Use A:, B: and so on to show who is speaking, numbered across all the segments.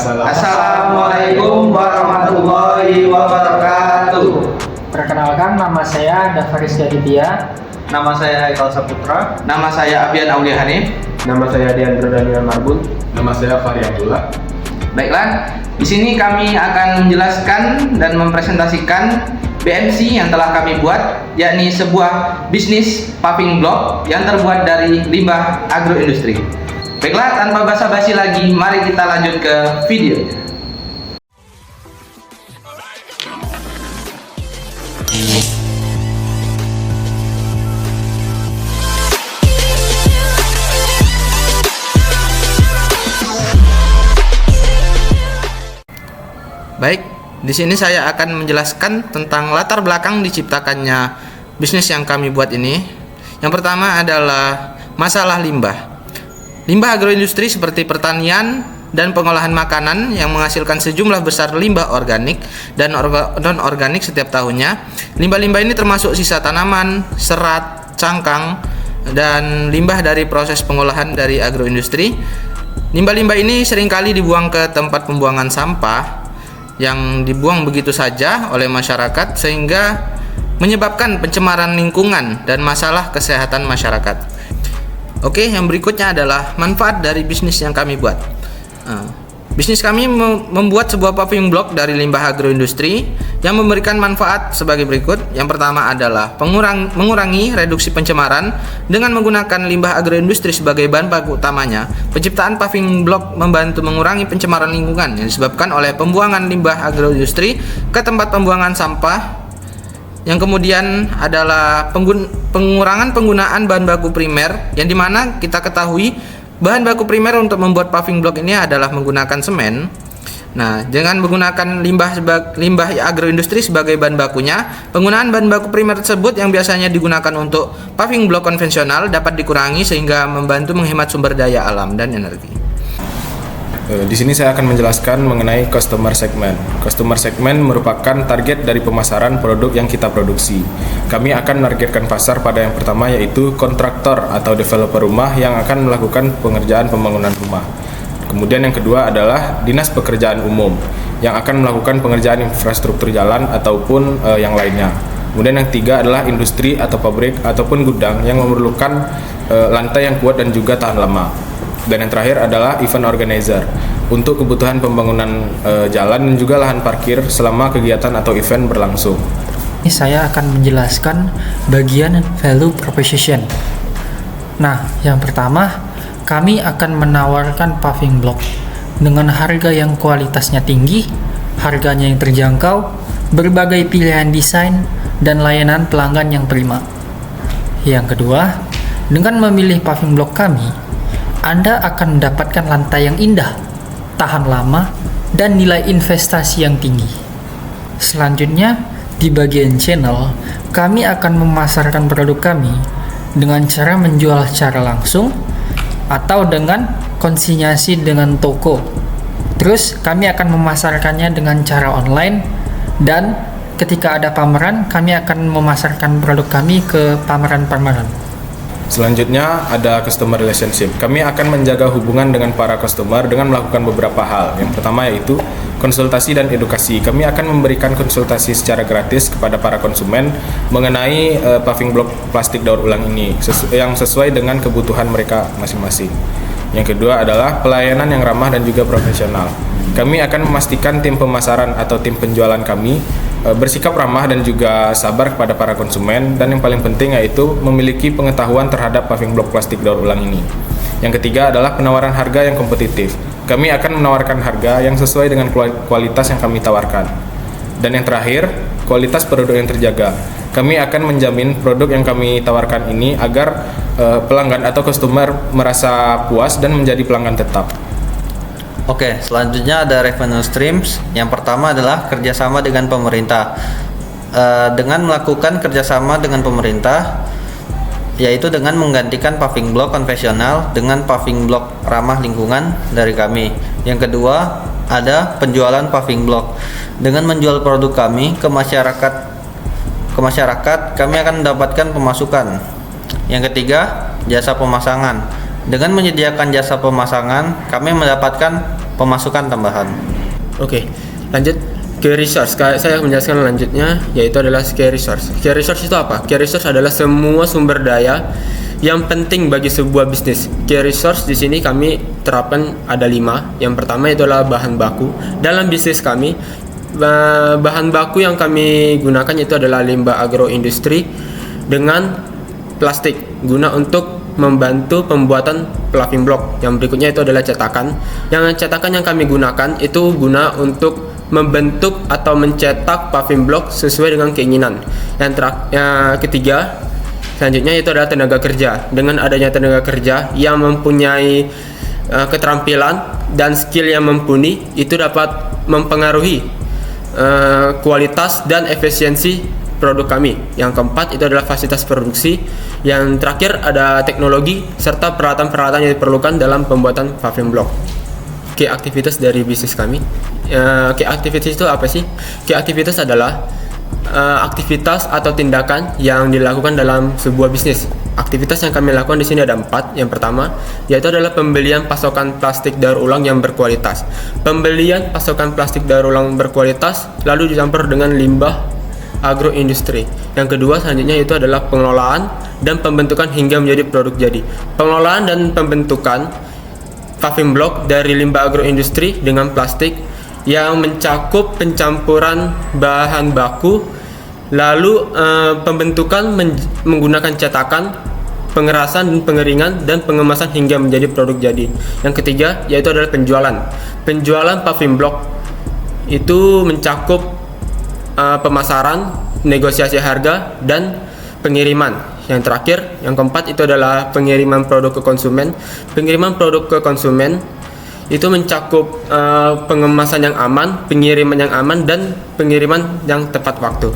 A: Assalamualaikum warahmatullahi wabarakatuh.
B: Perkenalkan, nama saya Dafaris Gaditya.
C: Nama saya Haikal Saputra.
A: Nama saya Abian Aulia Hanif.
D: Nama saya Diandro Daniel Marbun.
E: Nama saya Fahri Abdullah.
A: Baiklah, di sini kami akan menjelaskan dan mempresentasikan BMC yang telah kami buat, yakni sebuah bisnis paving block yang terbuat dari limbah agroindustri. Baiklah, tanpa basa-basi lagi, mari kita lanjut ke videonya. Baik, di sini saya akan menjelaskan tentang latar belakang diciptakannya bisnis yang kami buat ini. Yang pertama adalah masalah limbah. Limbah agroindustri seperti pertanian dan pengolahan makanan yang menghasilkan sejumlah besar limbah organik dan non-organik setiap tahunnya. Limbah-limbah ini termasuk sisa tanaman, serat, cangkang, dan limbah dari proses pengolahan dari agroindustri. Limbah-limbah ini seringkali dibuang ke tempat pembuangan sampah yang dibuang begitu saja oleh masyarakat sehingga menyebabkan pencemaran lingkungan dan masalah kesehatan masyarakat. Oke, yang berikutnya adalah manfaat dari bisnis yang kami buat. Bisnis kami membuat sebuah paving block dari limbah agroindustri yang memberikan manfaat sebagai berikut. Yang pertama adalah mengurangi reduksi pencemaran dengan menggunakan limbah agroindustri sebagai bahan baku utamanya. Penciptaan paving block membantu mengurangi pencemaran lingkungan yang disebabkan oleh pembuangan limbah agroindustri ke tempat pembuangan sampah. Yang kemudian adalah pengurangan penggunaan bahan baku primer, yang dimana kita ketahui bahan baku primer untuk membuat paving block ini adalah menggunakan semen. Nah, dengan menggunakan limbah agroindustri sebagai bahan bakunya, penggunaan bahan baku primer tersebut yang biasanya digunakan untuk paving block konvensional dapat dikurangi sehingga membantu menghemat sumber daya alam dan energi.
D: Di sini saya akan menjelaskan mengenai customer segment. Customer segment merupakan target dari pemasaran produk yang kita produksi. Kami akan menargetkan pasar pada yang pertama, yaitu kontraktor atau developer rumah yang akan melakukan pengerjaan pembangunan rumah. Kemudian yang kedua adalah dinas pekerjaan umum yang akan melakukan pengerjaan infrastruktur jalan ataupun yang lainnya. Kemudian yang ketiga adalah industri atau pabrik ataupun gudang yang memerlukan lantai yang kuat dan juga tahan lama. Dan yang terakhir adalah event organizer untuk kebutuhan pembangunan jalan dan juga lahan parkir selama kegiatan atau event berlangsung.
B: Ini saya akan menjelaskan bagian value proposition. Nah, yang pertama, kami akan menawarkan paving block dengan harga yang kualitasnya tinggi, harganya yang terjangkau, berbagai pilihan desain, dan layanan pelanggan yang prima. Yang kedua, dengan memilih paving block kami, Anda akan mendapatkan lantai yang indah, tahan lama, dan nilai investasi yang tinggi. Selanjutnya, di bagian channel, kami akan memasarkan produk kami dengan cara menjual secara langsung atau dengan konsinyasi dengan toko. Terus, kami akan memasarkannya dengan cara online, dan ketika ada pameran, kami akan memasarkan produk kami ke pameran-pameran.
D: Selanjutnya ada customer relationship. Kami akan menjaga hubungan dengan para customer dengan melakukan beberapa hal. Yang pertama yaitu konsultasi dan edukasi. Kami akan memberikan konsultasi secara gratis kepada para konsumen mengenai paving block plastik daur ulang ini yang sesuai dengan kebutuhan mereka masing-masing. Yang kedua adalah pelayanan yang ramah dan juga profesional. Kami akan memastikan tim pemasaran atau tim penjualan kami bersikap ramah dan juga sabar kepada para konsumen, dan yang paling penting yaitu memiliki pengetahuan terhadap paving block plastik daur ulang ini. Yang ketiga adalah penawaran harga yang kompetitif. Kami akan menawarkan harga yang sesuai dengan kualitas yang kami tawarkan. Dan yang terakhir, kualitas produk yang terjaga. Kami akan menjamin produk yang kami tawarkan ini agar pelanggan atau customer merasa puas dan menjadi pelanggan tetap.
C: Oke, selanjutnya ada revenue streams. Yang pertama adalah kerjasama dengan pemerintah. Dengan melakukan kerjasama dengan pemerintah, yaitu dengan menggantikan paving block konvensional dengan paving block ramah lingkungan dari kami. Yang kedua ada penjualan paving block. Dengan menjual produk kami ke masyarakat, kami akan mendapatkan pemasukan. Yang ketiga, jasa pemasangan. Dengan menyediakan jasa pemasangan, kami mendapatkan pemasukan tambahan.
F: Oke, lanjut ke resource. Saya menjelaskan lanjutnya, yaitu adalah key resource. Key resource itu apa? Key resource adalah semua sumber daya yang penting bagi sebuah bisnis. Key resource di sini kami terapkan ada 5. Yang pertama itu adalah bahan baku. Dalam bisnis kami, bahan baku yang kami gunakan itu adalah limbah agroindustri dengan plastik guna untuk membantu pembuatan paving block. Yang berikutnya itu adalah cetakan. Yang cetakan yang kami gunakan itu guna untuk membentuk atau mencetak paving block sesuai dengan keinginan. Yang ketiga, selanjutnya itu adalah tenaga kerja. Dengan adanya tenaga kerja yang mempunyai keterampilan dan skill yang mumpuni, itu dapat mempengaruhi kualitas dan efisiensi produk kami. Yang keempat itu adalah fasilitas produksi. Yang terakhir ada teknologi serta peralatan-peralatan yang diperlukan dalam pembuatan paving block. Key aktivitas dari bisnis kami. Key aktivitas itu apa sih? Key aktivitas adalah aktivitas atau tindakan yang dilakukan dalam sebuah bisnis. Aktivitas yang kami lakukan di sini ada 4. Yang pertama yaitu adalah pembelian pasokan plastik daur ulang yang berkualitas. Pembelian pasokan plastik daur ulang berkualitas lalu dicampur dengan limbah agroindustri. Yang kedua selanjutnya itu adalah pengelolaan dan pembentukan hingga menjadi produk jadi. Pengelolaan dan pembentukan paving block dari limbah agroindustri dengan plastik yang mencakup pencampuran bahan baku, lalu pembentukan menggunakan cetakan, pengerasan dan pengeringan, dan pengemasan hingga menjadi produk jadi. Yang ketiga yaitu adalah penjualan. Penjualan paving block itu mencakup pemasaran, negosiasi harga, dan pengiriman. Yang terakhir, yang keempat itu adalah pengiriman produk ke konsumen. Pengiriman produk ke konsumen itu mencakup pengemasan yang aman, pengiriman yang aman, dan pengiriman yang tepat waktu.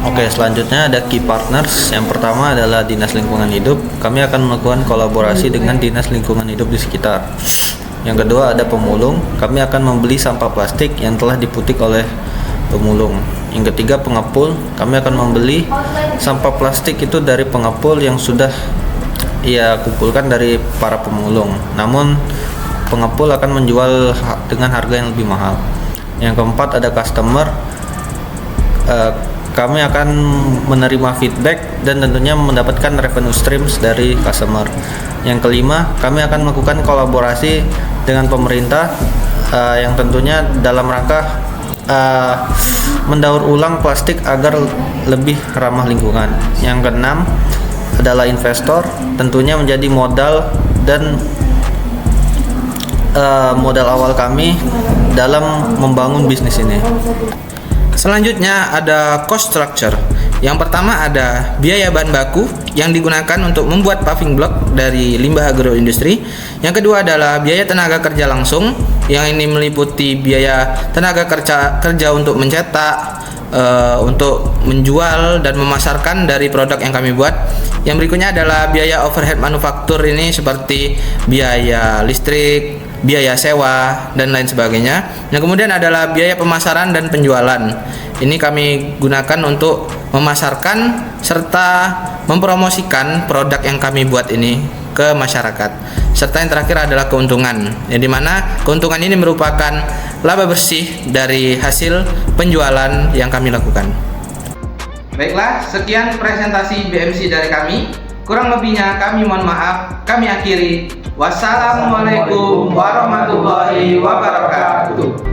C: Oke, selanjutnya ada key partners. Yang pertama adalah Dinas Lingkungan Hidup. Kami akan melakukan kolaborasi dengan Dinas Lingkungan Hidup di sekitar. Yang kedua ada pemulung. Kami akan membeli sampah plastik yang telah diputik oleh pemulung. Yang ketiga pengepul. Kami akan membeli sampah plastik itu dari pengepul yang sudah kumpulkan dari para pemulung. Namun pengepul akan menjual dengan harga yang lebih mahal. Yang keempat ada customer. Kami akan menerima feedback dan tentunya mendapatkan revenue streams dari customer. Yang kelima, kami akan melakukan kolaborasi dengan pemerintah yang tentunya dalam rangka mendaur ulang plastik agar lebih ramah lingkungan. Yang keenam adalah investor, tentunya menjadi modal dan modal awal kami dalam membangun bisnis ini.
A: Selanjutnya ada cost structure. Yang pertama ada biaya bahan baku yang digunakan untuk membuat paving block dari limbah agroindustri. Yang kedua adalah biaya tenaga kerja langsung, yang ini meliputi biaya tenaga kerja untuk mencetak, untuk menjual dan memasarkan dari produk yang kami buat. Yang berikutnya adalah biaya overhead manufaktur, ini seperti biaya listrik, biaya sewa, dan lain sebagainya. Yang kemudian adalah biaya pemasaran dan penjualan. Ini kami gunakan untuk memasarkan serta mempromosikan produk yang kami buat ini ke masyarakat. Serta yang terakhir adalah keuntungan, yang dimana keuntungan ini merupakan laba bersih dari hasil penjualan yang kami lakukan. Baiklah, sekian presentasi BMC dari kami. Kurang lebihnya kami mohon maaf. Kami akhiri. Wassalamualaikum warahmatullahi wabarakatuh.